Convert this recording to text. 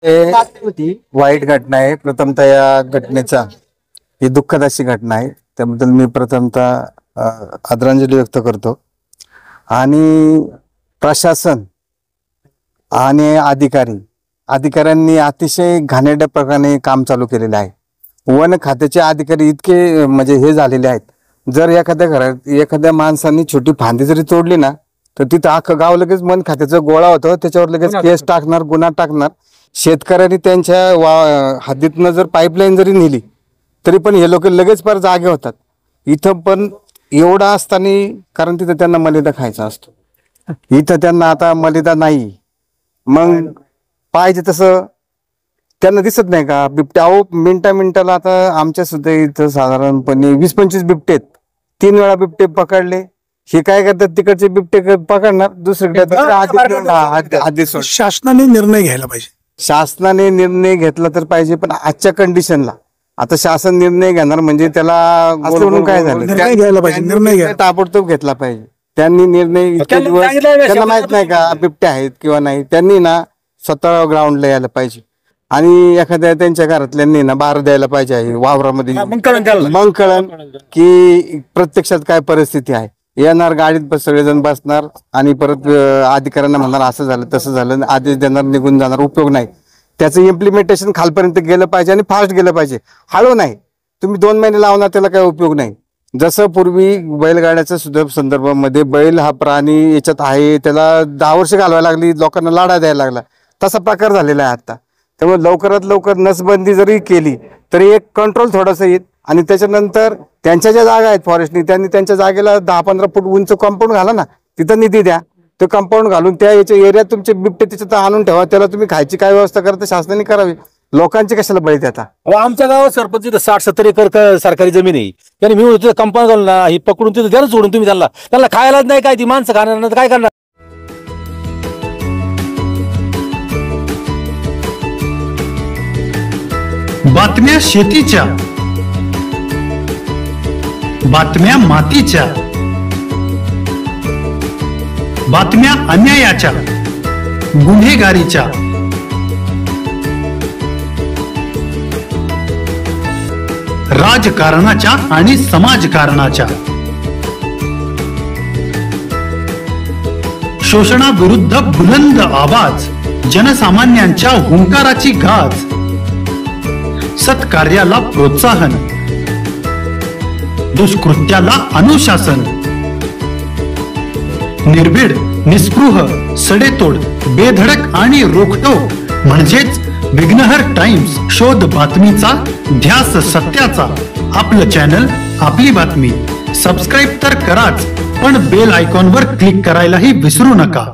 वाईट घटना आहे. प्रथमतः या घटनेचा ही दुःखद अशी घटना आहे, त्याबद्दल मी प्रथमतः आदरांजली व्यक्त करतो. आणि प्रशासन आणि अधिकाऱ्यांनी अतिशय घाणेरड्या प्रकारे काम चालू केलेले आहे. वन खात्याचे अधिकारी इतके म्हणजे हे झालेले आहेत, जर एखाद्या घरात एखाद्या माणसाने छोटी फांदी जरी तोडली ना तर तिथं अख्खं गाव लगेच वन खात्याचा गोळा होतो, त्याच्यावर लगेच केस टाकणार, गुन्हा टाकणार. शेतकऱ्यांनी त्यांच्या हद्दीतनं जर पाईपलाईन जरी नेली तरी पण हे लोक लगेच पर जागे होतात. इथं पण एवढा असताना, कारण तिथं त्यांना मलिदा खायचा असतो, इथं त्यांना आता मलिदा नाही. मग पाहिजे तसं त्यांना दिसत नाही का बिबट्या? मिनिटाला आता आमच्या सुद्धा इथं साधारणपणे 20-25 बिबटे आहेत. 3 वेळा बिबटे पकडले. हे काय करतात, तिकडचे बिबटे पकडणार, दुसरीकडे आदेश. शासनाने निर्णय घ्यायला पाहिजे. शासनाने निर्णय घेतला तर पाहिजे, पण आजच्या कंडिशनला आता शासन निर्णय घेणार म्हणजे त्याला म्हणून काय झालं, निर्णय घ्यायला पाहिजे. निर्णय ताबडतोब घेतला पाहिजे. त्यांनी निर्णय इतके दिवस त्यांना माहित नाही का बिबटे आहेत किंवा नाही, त्यांनी ना स्वतः ग्राउंडला यायला पाहिजे आणि एखाद्या त्यांच्या घरातल्यांनी ना बाहेर द्यायला पाहिजे वावरामध्ये. मग कळण की प्रत्यक्षात काय परिस्थिती आहे. येणार गाडीत सगळेजण बसणार आणि परत अधिकाऱ्यांना म्हणणार असं झालं तसं झालं, आदेश देणार, निघून जाणार. उपयोग नाही. त्याचं इम्प्लिमेंटेशन खालपर्यंत गेलं पाहिजे आणि फास्ट गेलं पाहिजे, हळू नाही. तुम्ही 2 महिने लावणार, त्याला काही उपयोग नाही. जसं पूर्वी बैलगाड्याच्या सुद्धा संदर्भामध्ये बैल हा प्राणी याच्यात आहे, त्याला 10 वर्ष घालवायला लागली, लोकांना लाडा द्यायला लागला, तसा प्रकार झालेला आहे आता. त्यामुळे लवकरात लवकर नसबंदी जरी केली तरी एक कंट्रोल थोडंसं येईल. आणि त्याच्यानंतर त्यांच्या ज्या जागा आहेत फॉरेस्टनी, त्यांनी त्यांच्या जागेला 10-15 फूट उंच कंपाऊंड घाला ना, तिथं निधी द्या. ते कंपाऊंड घालून त्या याच्या एरियात तुमचे बिबटे त्याच्यात आणून ठेवा. त्याला तुम्ही खायची काय व्यवस्था करता शासनाने करावी. लोकांची कशाला बळी देता? आमच्या गावात सरपंच 60-70 एकर सरकारी जमीन आहे. त्यांनी मिळून तिथं कंपाऊंड घालून ना ही पकडून तिथं द्या सोडून. तुम्ही त्यांना खायलाच नाही काय, ती माणसं खाणार नाही काय करणार? बातम्या शेतीच्या, बातम्या मातीच्या, बातम्या अन्यायाच्या, गुन्हेगारीच्या, राजकारणाच्या आणि समाजकारणाच्या, शोषणाविरुद्ध बुलंद आवाज, जनसामान्यांच्या हुंकाराची गाज, सत्कार्याला प्रोत्साहन, दुष्कृत्याला अनुशासन, निर्भीड, निस्पृह, सडेतोड, बेधडक आणि रोखठोक म्हणजेच विघ्नहर टाइम्स. शोध बातमीचा, ध्यास सत्याचा. आपलं चॅनल, आपली बातमी. सबस्क्राईब तर कराच, पण बेल आयकॉनवर क्लिक करायलाही विसरू नका.